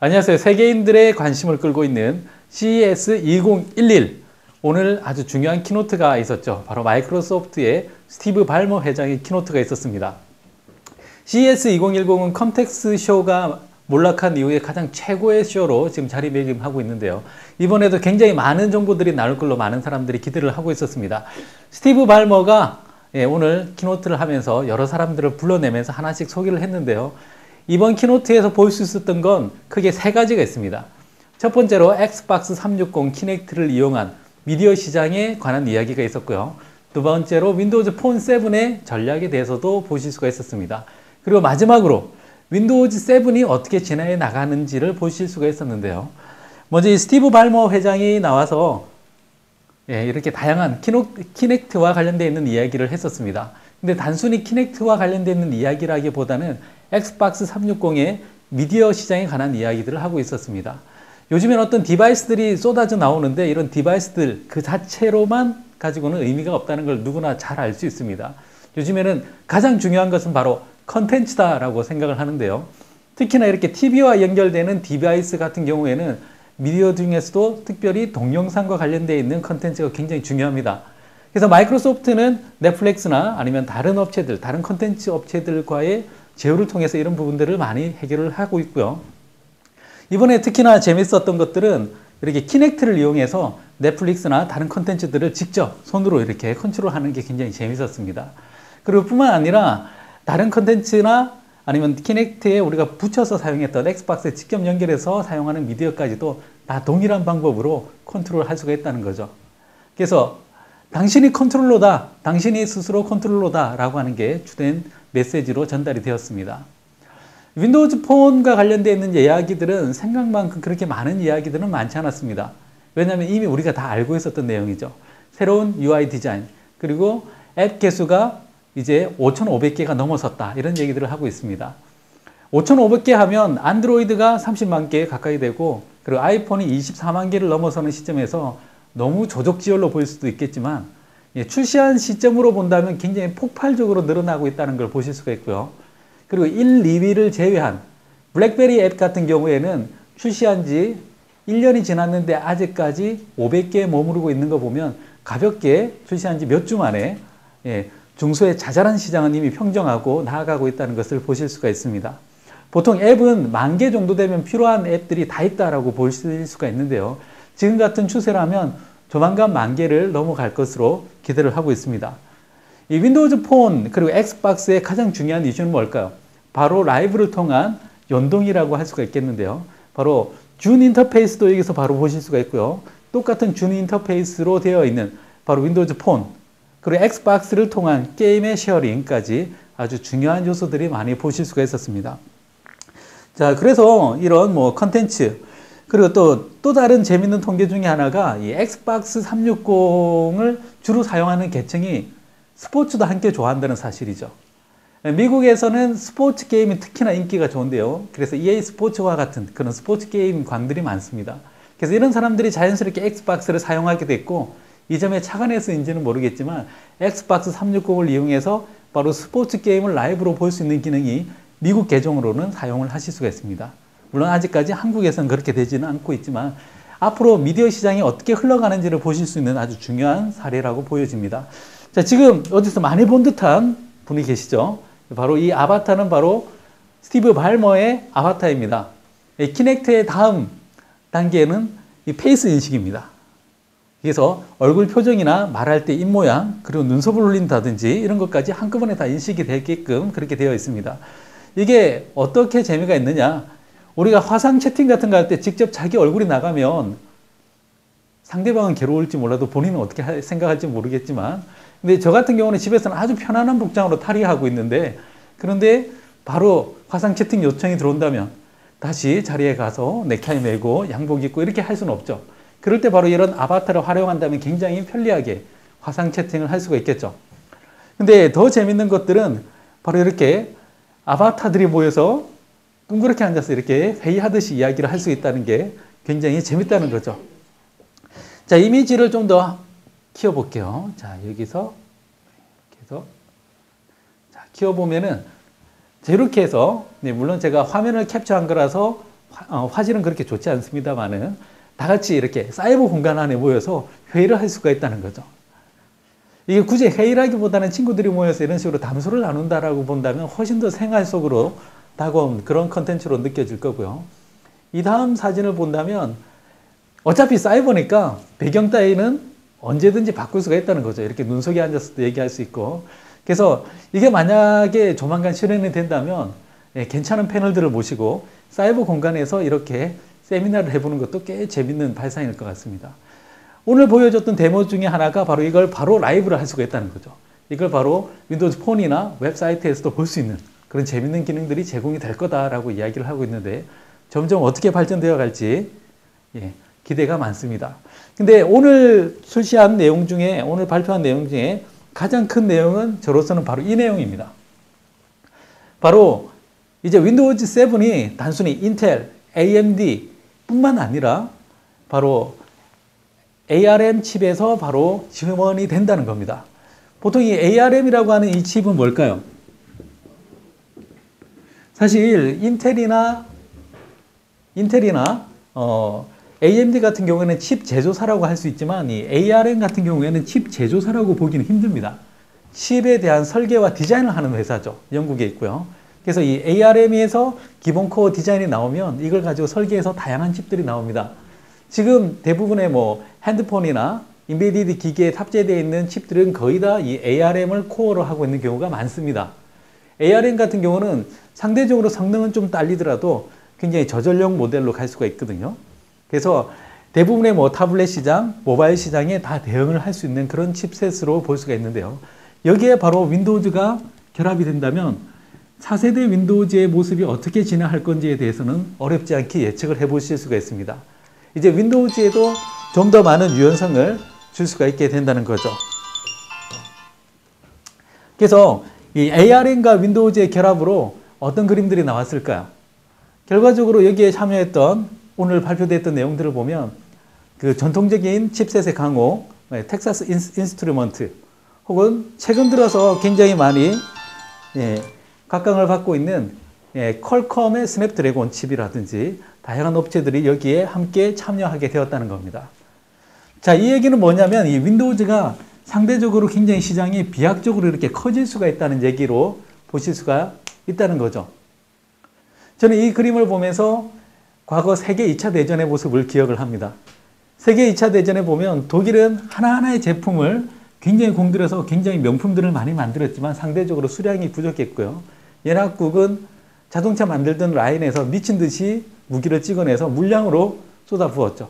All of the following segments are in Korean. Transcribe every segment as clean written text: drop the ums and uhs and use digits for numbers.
안녕하세요. 세계인들의 관심을 끌고 있는 CES 2011. 오늘 아주 중요한 키노트가 있었죠. 바로 마이크로소프트의 스티브 발머 회장의 키노트가 있었습니다. CES 2010은 컴텍스 쇼가 몰락한 이후에 가장 최고의 쇼로 지금 자리매김하고 있는데요. 이번에도 굉장히 많은 정보들이 나올 걸로 많은 사람들이 기대를 하고 있었습니다. 스티브 발머가 오늘 키노트를 하면서 여러 사람들을 불러내면서 하나씩 소개를 했는데요. 이번 키노트에서 볼 수 있었던 건 크게 세 가지가 있습니다. 첫 번째로 엑스박스 360 키넥트를 이용한 미디어 시장에 관한 이야기가 있었고요. 두 번째로 윈도우즈 폰 7의 전략에 대해서도 보실 수가 있었습니다. 그리고 마지막으로 윈도우즈 7이 어떻게 진화해 나가는지를 보실 수가 있었는데요. 먼저 이 스티브 발머 회장이 나와서 이렇게 다양한 키넥트와 관련되어 있는 이야기를 했었습니다. 근데 단순히 키넥트와 관련되어 있는 이야기라기보다는 엑스박스 360의 미디어 시장에 관한 이야기들을 하고 있었습니다. 요즘엔 어떤 디바이스들이 쏟아져 나오는데 이런 디바이스들 그 자체로만 가지고는 의미가 없다는 걸 누구나 잘 알 수 있습니다. 요즘에는 가장 중요한 것은 바로 컨텐츠다라고 생각을 하는데요. 특히나 이렇게 TV와 연결되는 디바이스 같은 경우에는 미디어 중에서도 특별히 동영상과 관련되어 있는 컨텐츠가 굉장히 중요합니다. 그래서 마이크로소프트는 넷플릭스나 아니면 다른 업체들, 다른 컨텐츠 업체들과의 제휴를 통해서 이런 부분들을 많이 해결을 하고 있고요. 이번에 특히나 재밌었던 것들은 이렇게 키넥트를 이용해서 넷플릭스나 다른 컨텐츠들을 직접 손으로 이렇게 컨트롤하는 게 굉장히 재밌었습니다. 그리고 뿐만 아니라 다른 컨텐츠나 아니면 키넥트에 우리가 붙여서 사용했던 엑스박스에 직접 연결해서 사용하는 미디어까지도 다 동일한 방법으로 컨트롤할 수가 있다는 거죠. 그래서 당신이 컨트롤러다, 당신이 스스로 컨트롤러다 라고 하는 게 주된 메시지로 전달이 되었습니다. 윈도우즈 폰과 관련되어 있는 이야기들은 생각만큼 그렇게 많은 이야기들은 많지 않았습니다. 왜냐하면 이미 우리가 다 알고 있었던 내용이죠. 새로운 UI 디자인, 그리고 앱 개수가 이제 5,500개가 넘어섰다, 이런 얘기들을 하고 있습니다. 5,500개 하면 안드로이드가 30만 개 가까이 되고, 그리고 아이폰이 24만 개를 넘어서는 시점에서 너무 조족지열로 보일 수도 있겠지만 출시한 시점으로 본다면 굉장히 폭발적으로 늘어나고 있다는 걸 보실 수가 있고요. 그리고 1, 2위를 제외한 블랙베리 앱 같은 경우에는 출시한 지 1년이 지났는데 아직까지 500개에 머무르고 있는 거 보면 가볍게 출시한 지 몇 주 만에 중소의 자잘한 시장은 이미 평정하고 나아가고 있다는 것을 보실 수가 있습니다. 보통 앱은 10,000개 정도 되면 필요한 앱들이 다 있다라고 보실 수가 있는데요. 지금 같은 추세라면 조만간 10,000개를 넘어갈 것으로 기대를 하고 있습니다. 이 윈도우즈 폰 그리고 엑스박스의 가장 중요한 이슈는 뭘까요? 바로 라이브를 통한 연동이라고 할 수가 있겠는데요. 바로 준 인터페이스도 여기서 바로 보실 수가 있고요. 똑같은 준 인터페이스로 되어 있는 바로 윈도우즈 폰 그리고 엑스박스를 통한 게임의 쉐어링까지 아주 중요한 요소들이 많이 보실 수가 있었습니다. 자, 그래서 이런 컨텐츠 그리고 또 다른 재밌는 통계 중에 하나가 이 엑스박스 360을 주로 사용하는 계층이 스포츠도 함께 좋아한다는 사실이죠. 미국에서는 스포츠 게임이 특히나 인기가 좋은데요. 그래서 EA 스포츠와 같은 그런 스포츠 게임광들이 많습니다. 그래서 이런 사람들이 자연스럽게 엑스박스를 사용하게 됐고, 이 점에 착안해서인지는 모르겠지만 엑스박스 360을 이용해서 바로 스포츠 게임을 라이브로 볼 수 있는 기능이 미국 계정으로는 사용을 하실 수가 있습니다. 물론 아직까지 한국에서는 그렇게 되지는 않고 있지만 앞으로 미디어 시장이 어떻게 흘러가는지를 보실 수 있는 아주 중요한 사례라고 보여집니다. 자, 지금 어디서 많이 본 듯한 분이 계시죠? 바로 이 아바타는 바로 스티브 발머의 아바타입니다. 이 키넥트의 다음 단계는 이 페이스 인식입니다. 그래서 얼굴 표정이나 말할 때 입모양, 그리고 눈썹을 올린다든지 이런 것까지 한꺼번에 다 인식이 되게끔 그렇게 되어 있습니다. 이게 어떻게 재미가 있느냐? 우리가 화상 채팅 같은 거 할 때 직접 자기 얼굴이 나가면 상대방은 괴로울지 몰라도 본인은 어떻게 생각할지 모르겠지만, 근데 저 같은 경우는 집에서는 아주 편안한 복장으로 탈의하고 있는데, 그런데 바로 화상 채팅 요청이 들어온다면 다시 자리에 가서 넥타이 메고 양복 입고 이렇게 할 수는 없죠. 그럴 때 바로 이런 아바타를 활용한다면 굉장히 편리하게 화상 채팅을 할 수가 있겠죠. 근데 더 재밌는 것들은 바로 이렇게 아바타들이 모여서 둥그렇게 앉아서 이렇게 회의하듯이 이야기를 할 수 있다는 게 굉장히 재밌다는 거죠. 자, 이미지를 좀 더 키워볼게요. 자, 여기서 이렇게 해서 자, 키워보면은 자, 이렇게 해서 물론 제가 화면을 캡처한 거라서 화질은 그렇게 좋지 않습니다만은 다 같이 이렇게 사이버 공간 안에 모여서 회의를 할 수가 있다는 거죠. 이게 굳이 회의라기보다는 친구들이 모여서 이런 식으로 담소를 나눈다라고 본다면 훨씬 더 생활 속으로 다가온 그런 컨텐츠로 느껴질 거고요. 이 다음 사진을 본다면 어차피 사이버니까 배경 따위는 언제든지 바꿀 수가 있다는 거죠. 이렇게 눈 속에 앉아서도 얘기할 수 있고. 그래서 이게 만약에 조만간 실현이 된다면 괜찮은 패널들을 모시고 사이버 공간에서 이렇게 세미나를 해보는 것도 꽤 재밌는 발상일 것 같습니다. 오늘 보여줬던 데모 중에 하나가 바로 이걸 바로 라이브를 할 수가 있다는 거죠. 이걸 바로 윈도우즈 폰이나 웹사이트에서도 볼 수 있는 그런 재밌는 기능들이 제공이 될 거다라고 이야기를 하고 있는데 점점 어떻게 발전되어 갈지 기대가 많습니다. 근데 오늘 출시한 내용 중에, 오늘 발표한 내용 중에 가장 큰 내용은 저로서는 바로 이 내용입니다. 바로 이제 윈도우즈 7이 단순히 인텔, AMD 뿐만 아니라 바로 ARM 칩에서 바로 지원이 된다는 겁니다. 보통 이 ARM이라고 하는 이 칩은 뭘까요? 사실 인텔이나 AMD 같은 경우에는 칩 제조사라고 할 수 있지만 이 ARM 같은 경우에는 칩 제조사라고 보기는 힘듭니다. 칩에 대한 설계와 디자인을 하는 회사죠. 영국에 있고요. 그래서 이 ARM에서 기본 코어 디자인이 나오면 이걸 가지고 설계해서 다양한 칩들이 나옵니다. 지금 대부분의 핸드폰이나 인베디드 기기에 탑재되어 있는 칩들은 거의 다 이 ARM을 코어로 하고 있는 경우가 많습니다. ARM 같은 경우는 상대적으로 성능은 좀 딸리더라도 굉장히 저전력 모델로 갈 수가 있거든요. 그래서 대부분의 타블렛 시장, 모바일 시장에 다 대응을 할 수 있는 그런 칩셋으로 볼 수가 있는데요. 여기에 바로 윈도우즈가 결합이 된다면 4세대 윈도우즈의 모습이 어떻게 진화할 건지에 대해서는 어렵지 않게 예측을 해보실 수가 있습니다. 이제 윈도우즈에도 좀 더 많은 유연성을 줄 수가 있게 된다는 거죠. 그래서 이 ARM과 윈도우즈의 결합으로 어떤 그림들이 나왔을까요? 결과적으로 여기에 참여했던 오늘 발표됐던 내용들을 보면 그 전통적인 칩셋의 강호, 텍사스 인스트루먼트 혹은 최근 들어서 굉장히 많이 각광을 받고 있는 퀄컴의 스냅드래곤 칩이라든지 다양한 업체들이 여기에 함께 참여하게 되었다는 겁니다. 자, 이 얘기는 뭐냐면 이 윈도우즈가 상대적으로 굉장히 시장이 비약적으로 이렇게 커질 수가 있다는 얘기로 보실 수가 있다는 거죠. 저는 이 그림을 보면서 과거 세계 2차 대전의 모습을 기억을 합니다. 세계 2차 대전에 보면 독일은 하나하나의 제품을 굉장히 공들여서 굉장히 명품들을 많이 만들었지만 상대적으로 수량이 부족했고요. 연합국은 자동차 만들던 라인에서 미친 듯이 무기를 찍어내서 물량으로 쏟아부었죠.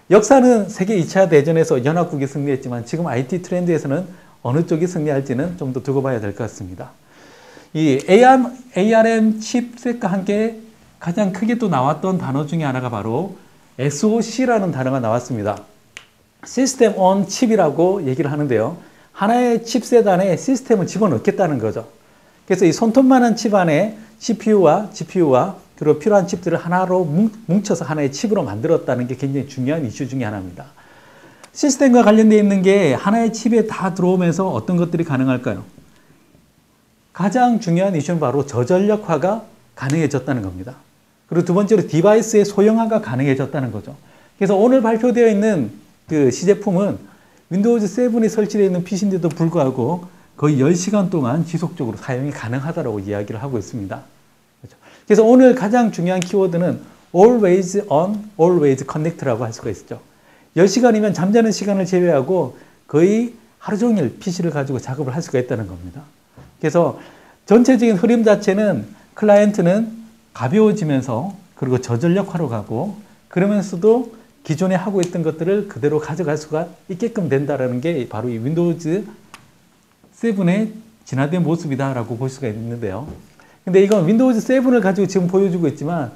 역사는 세계 2차 대전에서 연합국이 승리했지만 지금 IT 트렌드에서는 어느 쪽이 승리할지는 좀 더 두고 봐야 될 것 같습니다. 이 ARM 칩셋과 함께 가장 크게 또 나왔던 단어 중에 하나가 바로 SoC라는 단어가 나왔습니다. 시스템 온 칩이라고 얘기를 하는데요. 하나의 칩셋 안에 시스템을 집어넣겠다는 거죠. 그래서 이 손톱만한 칩 안에 CPU와 GPU와 그리고 필요한 칩들을 하나로 뭉쳐서 하나의 칩으로 만들었다는 게 굉장히 중요한 이슈 중에 하나입니다. 시스템과 관련되어 있는 게 하나의 칩에 다 들어오면서 어떤 것들이 가능할까요? 가장 중요한 이슈는 바로 저전력화가 가능해졌다는 겁니다. 그리고 두 번째로 디바이스의 소형화가 가능해졌다는 거죠. 그래서 오늘 발표되어 있는 그 시제품은 윈도우즈 7이 설치되어 있는 PC인데도 불구하고 거의 10시간 동안 지속적으로 사용이 가능하다고 이야기를 하고 있습니다. 그래서 오늘 가장 중요한 키워드는 always on, always connect라고 할 수가 있죠. 10시간이면 잠자는 시간을 제외하고 거의 하루 종일 PC를 가지고 작업을 할 수가 있다는 겁니다. 그래서 전체적인 흐름 자체는 클라이언트는 가벼워지면서 그리고 저전력화로 가고 그러면서도 기존에 하고 있던 것들을 그대로 가져갈 수가 있게끔 된다는 게 바로 이 윈도우즈 7의 진화된 모습이다라고 볼 수가 있는데요. 근데 이건 윈도우즈 7을 가지고 지금 보여주고 있지만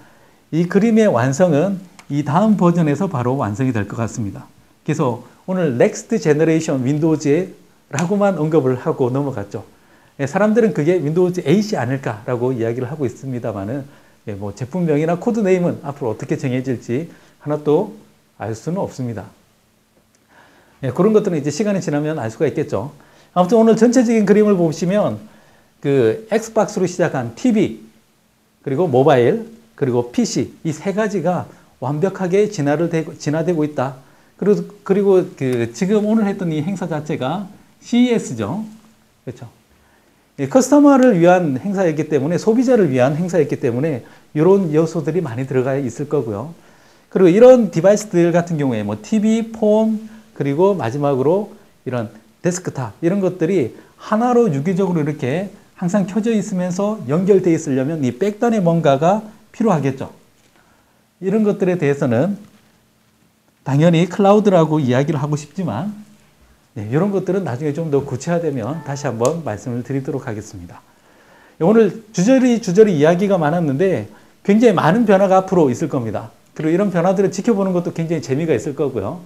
이 그림의 완성은 이 다음 버전에서 바로 완성이 될 것 같습니다. 그래서 오늘 넥스트 제너레이션 윈도우즈라고만 언급을 하고 넘어갔죠. 사람들은 그게 윈도우즈 8이 아닐까라고 이야기를 하고 있습니다만은 제품명이나 코드네임은 앞으로 어떻게 정해질지 하나도 알 수는 없습니다. 그런 것들은 이제 시간이 지나면 알 수가 있겠죠. 아무튼 오늘 전체적인 그림을 보시면 그 엑스박스로 시작한 TV, 그리고 모바일, 그리고 PC 이 세 가지가 완벽하게 진화되고 있다. 그리고 그 지금 오늘 했던 이 행사 자체가 CES죠. 그렇죠. 커스터머를 위한 행사였기 때문에, 소비자를 위한 행사였기 때문에 이런 요소들이 많이 들어가 있을 거고요. 그리고 이런 디바이스들 같은 경우에 뭐 TV, 폰, 그리고 마지막으로 이런 데스크탑 이런 것들이 하나로 유기적으로 이렇게 항상 켜져 있으면서 연결되어 있으려면 이 백단에 뭔가가 필요하겠죠. 이런 것들에 대해서는 당연히 클라우드라고 이야기를 하고 싶지만 이런 것들은 나중에 좀 더 구체화되면 다시 한번 말씀을 드리도록 하겠습니다. 오늘 주저리 이야기가 많았는데 굉장히 많은 변화가 앞으로 있을 겁니다. 그리고 이런 변화들을 지켜보는 것도 굉장히 재미가 있을 거고요.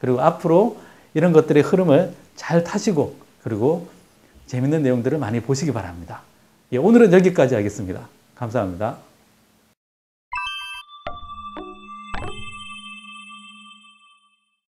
그리고 앞으로 이런 것들의 흐름을 잘 타시고 그리고 재밌는 내용들을 많이 보시기 바랍니다. 오늘은 여기까지 하겠습니다. 감사합니다.